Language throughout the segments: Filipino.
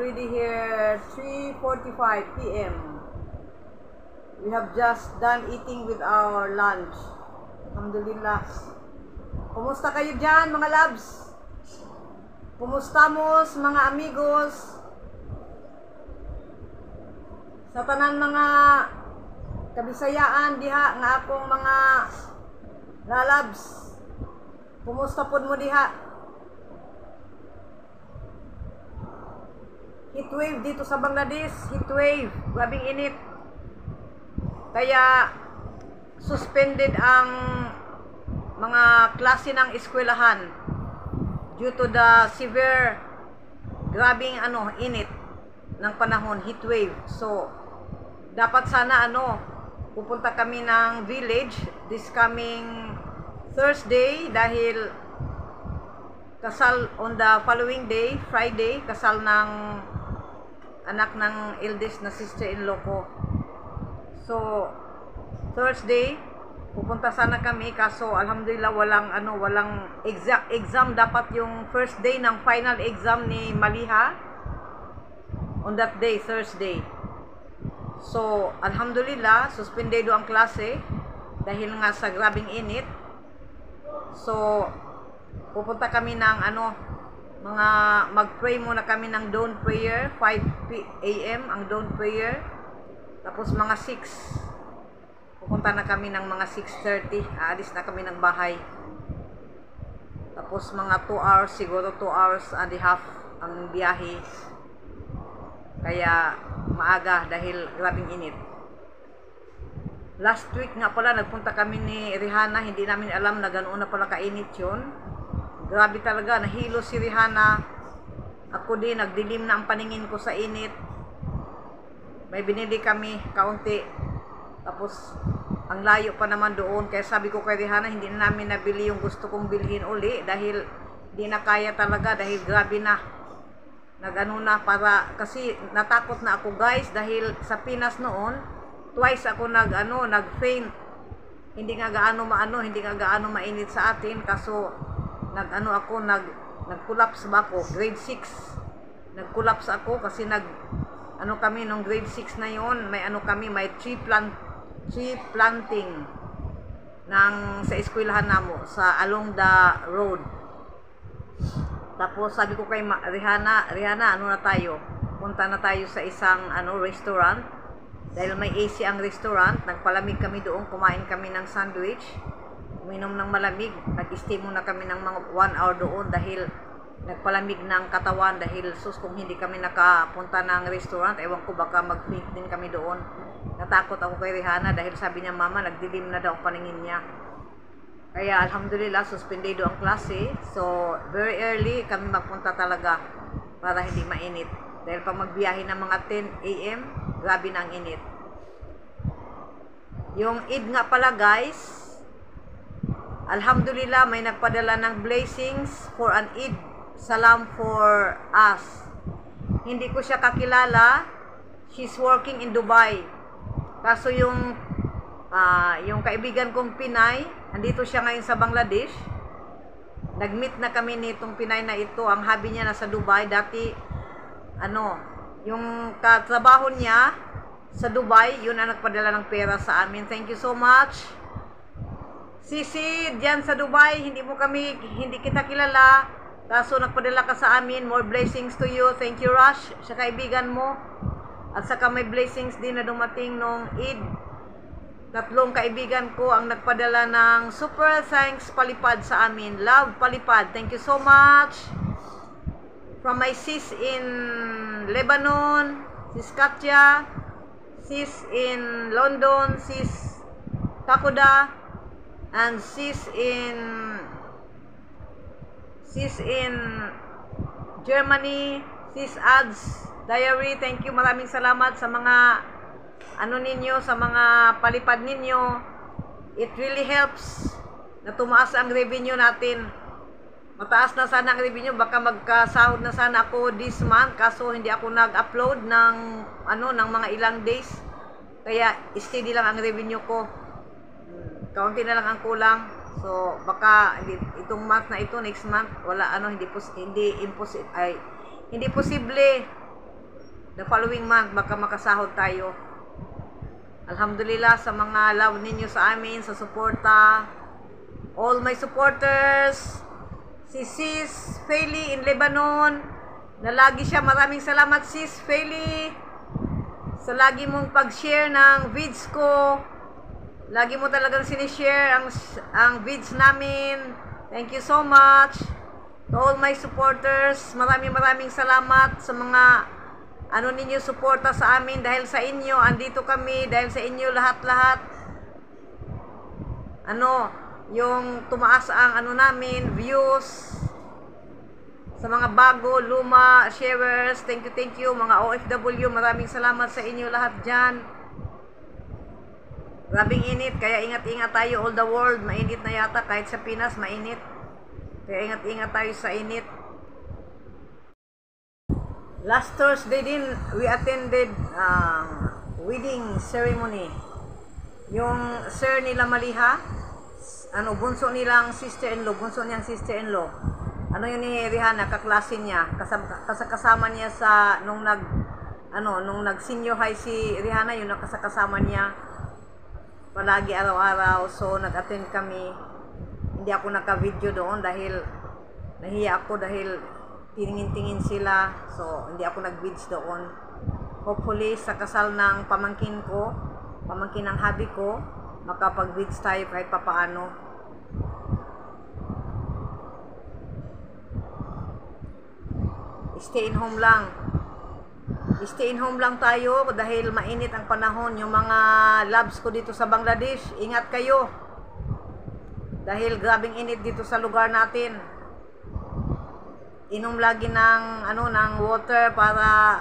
already here 3:45 p.m. We have just done eating with our lunch. Alhamdulillah. Kumusta kayo dyan, mga loves? Kumustamos, mga amigos? Sa tanan mga kabisayaan diha nga akong mga lalabs. Kumusta pod mo diha? Heatwave dito sa Bangladesh, heatwave, grabing init. Kaya suspended ang mga klase ng eskwelahan due to the severe grabing init ng panahon, heatwave. So dapat sana pupunta kami ng village this coming Thursday dahil kasal on the following day, Friday, kasal ng anak ng eldest na sister-in-law ko. So Thursday pupunta sana kami, kaso alhamdulillah walang exact exam. Dapat yung first day ng final exam ni Maliha on that day, Thursday. So alhamdulillah suspendido ang klase dahil nga sa grabing init. So pupunta kami ng mga mag-pray muna kami ng dawn prayer, 5 a.m. ang dawn prayer. Tapos mga 6 pupunta na kami ng mga 6:30, aalis na kami ng bahay. Tapos mga 2 hours, siguro 2 hours and a half ang biyahe. Kaya maaga dahil grabing init. Last week nga pala nagpunta kami ni Rihanna, hindi namin alam na ganoon na pala kainit yun. Grabe talaga, nahilo si Rihanna. Ako din, nagdilim na ang paningin ko sa init. May binili kami kaunti. Tapos ang layo pa naman doon, kaya sabi ko kay Rihanna, hindi na namin nabili yung gusto kong bilhin uli dahil hindi na kaya talaga, dahil grabe na. Kasi natakot na ako guys, dahil sa Pinas noon twice ako nag-faint. Hindi nga gaano mainit sa atin, kaso nag-collapse ba ako, grade 6. Nag-collapse ako kasi kami nung grade 6 na yon, may tree planting sa eskwelahan namo sa along the road. Tapos sabi ko kay Rihanna, punta na tayo sa isang restaurant dahil may AC ang restaurant. Nagpalamig kami doon, kumain kami ng sandwich, uminom ng malamig, nag-stay muna kami ng mga 1 hour doon dahil nagpalamig ng katawan. Dahil kung hindi kami nakapunta ng restaurant, ewan ko baka mag-faint din kami doon. Natakot ako kay Rihanna dahil sabi niya, mama, nagdilim na daw ang paningin niya. Kaya alhamdulillah suspendido ang klase. So very early kami magpunta talaga para hindi mainit. Dahil pag magbiyahe ng mga 10 a.m, grabe na ang init. Yung Eid nga pala guys, alhamdulillah may nagpadala ng blessings for an Eid salam for us. Hindi ko siya kakilala. She's working in Dubai. Kaso yung kaibigan kong Pinay, andito siya ngayon sa Bangladesh. Nag-meet na kami nitong Pinay na ito. Ang hobby niya nasa Dubai. Dati, yung katrabaho niya sa Dubai, yun ang nagpadala ng pera sa amin. Thank you so much. Sisi, diyan sa Dubai, hindi kita kilala. Kaso nagpadala ka sa amin. More blessings to you. Thank you, Rush, sa kaibigan mo. At saka may blessings din na dumating nung Eid. 3 kaibigan ko ang nagpadala ng super thanks palipad sa amin. Love palipad. Thank you so much. From my sis in Lebanon, sis Katya, sis in London, sis Takoda, and sis in Germany, sis Ads Diary. Thank you, maraming salamat sa mga ninyo, sa mga palipad ninyo. It really helps na tumaas ang revenue natin. Mataas na sana ang revenue, baka magkasahod na sana ako this month, kaso hindi ako nag-upload ng mga ilang days. Kaya steady lang ang revenue ko. Kaunti na lang ang kulang. So baka itong month na ito, next month, wala hindi posible the following month, baka makasahod tayo. Alhamdulillah sa mga love ninyo sa amin, sa suporta. All my supporters, si Sis Feli in Lebanon, na lagi siya, maraming salamat Sis Feli, sa lagi mong pag-share ng vids ko. Lagi mo talagang sinishare ang vids namin. Thank you so much. To all my supporters, maraming salamat sa mga ninyo suporta sa amin. Dahil sa inyo, andito kami. Dahil sa inyo, lahat-lahat. Yung tumaas ang namin, views. Sa mga bago, luma, sharers, thank you. Mga OFW, maraming salamat sa inyo lahat dyan. Grabing init, kaya ingat-ingat tayo. All the world, mainit na yata. Kahit sa Pinas, mainit. Kaya ingat-ingat tayo sa init. Last Thursday din, we attended wedding ceremony. Yung sir nila Maliha, bunso nilang sister-in-law, bunso niyang sister-in-law. Yun ni Rihanna, kaklase niya, kasama niya sa, nung nag-senior high si Rihanna, yun ang kasama niya, palagi araw-araw. So, nag-attend kami. Hindi ako naka-video doon dahil nahiya ako dahil tingin-tingin sila. So, hindi ako nag-vids doon. Hopefully, sa kasal ng pamangkin ko, pamangkin ng hubby ko, makapag-vids tayo kahit papaano. Stay in home lang. Stay in home lang tayo dahil mainit ang panahon. Yung mga loves ko dito sa Bangladesh, ingat kayo. Dahil grabing init dito sa lugar natin. Inom lagi ng water para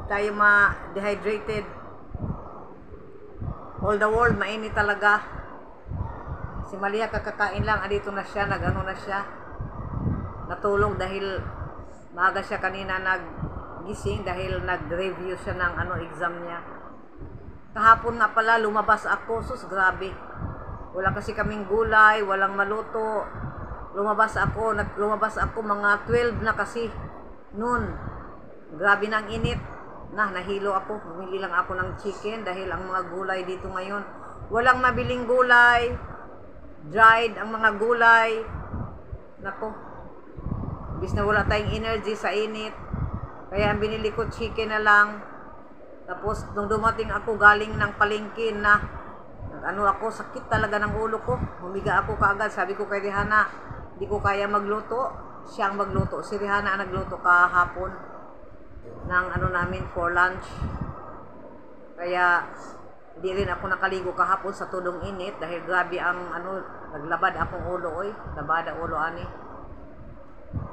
tayo ma-dehydrated. All the world, mainit talaga. Si Malia kakakain lang, andito na siya, na siya. Natulog dahil maaga siya kanina naggising dahil nag-review siya ng exam niya. Kahapon nga pala lumabas ako, sus grabe. Wala kasi kaming gulay, walang maluto. Lumabas ako mga 12 na kasi noon. Grabe ng init. Nahilo ako. Bumili lang ako ng chicken dahil ang mga gulay dito ngayon, walang mabiling gulay. Dried ang mga gulay. Nako. Bis na wala tayong energy sa init. Kaya ang binili ko chicken na lang. Tapos nung dumating ako galing ng palengke na ako, sakit talaga ng ulo ko. Humiga ako kaagad. Sabi ko kay Rihanna, di ko kaya magluto. Siya ang magluto. Si Rihanna ang nagluto kahapon ng namin for lunch. Kaya di rin ako nakaligo kahapon sa tudong init dahil grabe ang naglabad akong ulo oy. Labada ulo ani.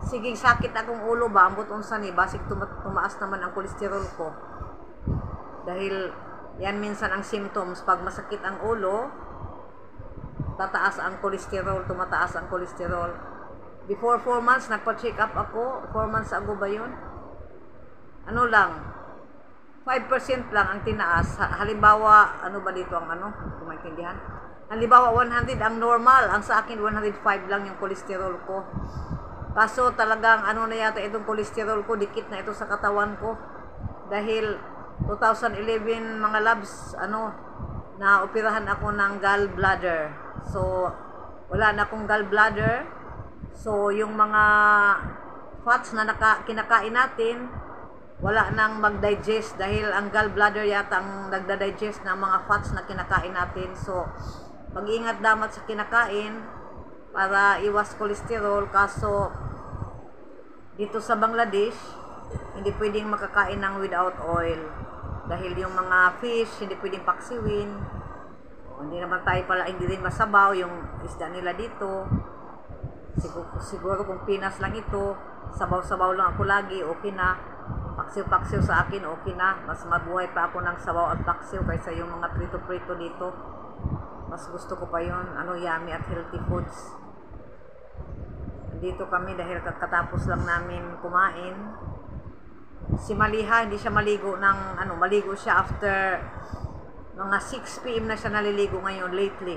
Sige, sakit akong ulo ba? Ambot unsa ni basig tumaas naman ang kolesterol ko. Dahil yan minsan ang symptoms pag masakit ang ulo, tataas ang kolesterol, tumataas ang kolesterol. Before 4 months, nagpa-check up ako. 4 months ago ba yun? 5% lang ang tinaas. Halimbawa, ba dito ang kung maintindihan? Halimbawa, 100 ang normal. Ang sa akin, 105 lang yung kolesterol ko. Kaso talagang na yata itong kolesterol ko, dikit na ito sa katawan ko. Dahil 2011 mga labs, na operahan ako ng gallbladder. So, wala na akong gallbladder. So, yung mga fats na kinakain natin, wala nang mag-digest dahil ang gallbladder yata ang nagda-digest ng mga fats na kinakain natin. So, mag-ingat dapat sa kinakain para iwas kolesterol. Kaso, dito sa Bangladesh, hindi pwedeng makakain ng without oil. Dahil yung mga fish, hindi pwedeng paksiwin. Hindi naman tayo pala, hindi rin masabaw yung isda nila dito. Siguro kung Pinas lang ito, sabaw-sabaw lang ako lagi, okay na. Paksiw-paksiw sa akin, okay na. Mas mabuhay pa ako ng sabaw at paksiw kaysa yung mga prito-prito dito. Mas gusto ko pa yun, yummy at healthy foods. Dito kami dahil katapos lang namin kumain. Si Maliha, hindi siya maligo maligo siya after mga 6 PM na siya naliligo ngayon lately.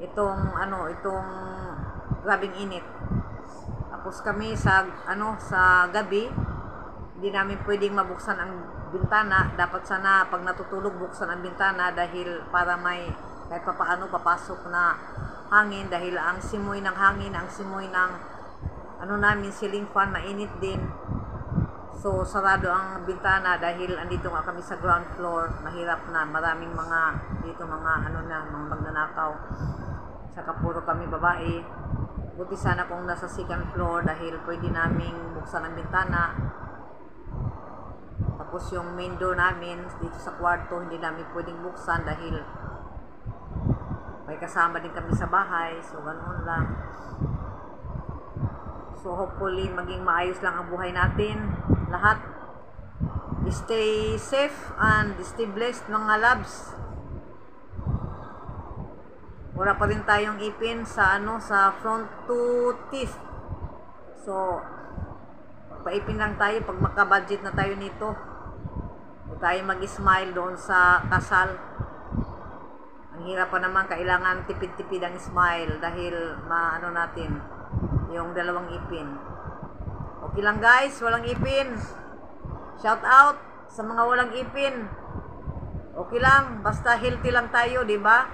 Itong grabing init. Tapos kami sa gabi, hindi namin pwedeng mabuksan ang bintana. Dapat sana pag natutulog buksan ang bintana dahil para may kahit pa paano papasok na hangin, dahil ang simoy ng hangin, ang simoy ng ano namin ceiling fan mainit din. So sarado ang bintana dahil andito nga kami sa ground floor, mahirap na, maraming mga dito mga ano na, mga magnanakaw. Saka puro kami babae. Buti sana kung nasa second floor dahil pwede naming buksan ang bintana. Tapos yung main door namin dito sa kwarto hindi namin pwedeng buksan dahil may kasama din kami sa bahay. So ganoon lang. So hopefully maging maayos lang ang buhay natin lahat. Stay safe and stay blessed mga loves. Wala pa rin tayong ipin sa ano, sa front two teeth. So paipin lang tayo pag makabudget na tayo nito. Huwag tayo mag-smile doon sa kasal. Ang hirap pa naman, kailangan tipid-tipid ang smile dahil maano natin yung dalawang ipin. Okay lang guys, walang ipin. Shout out sa mga walang ipin. Okay lang, basta healthy lang tayo, di ba?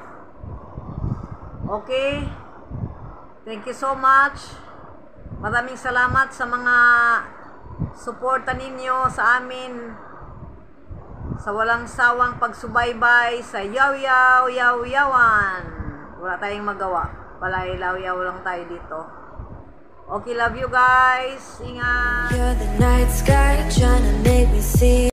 Okay. Thank you so much. Maraming salamat sa mga suporta ninyo sa amin. Sa walang sawang pagsubaybay sa yaw-yawan. Wala tayong magawa. Palay yaw-yaw lang tayo dito. Okay, love you guys. Ingat. You're the night sky trying to make me see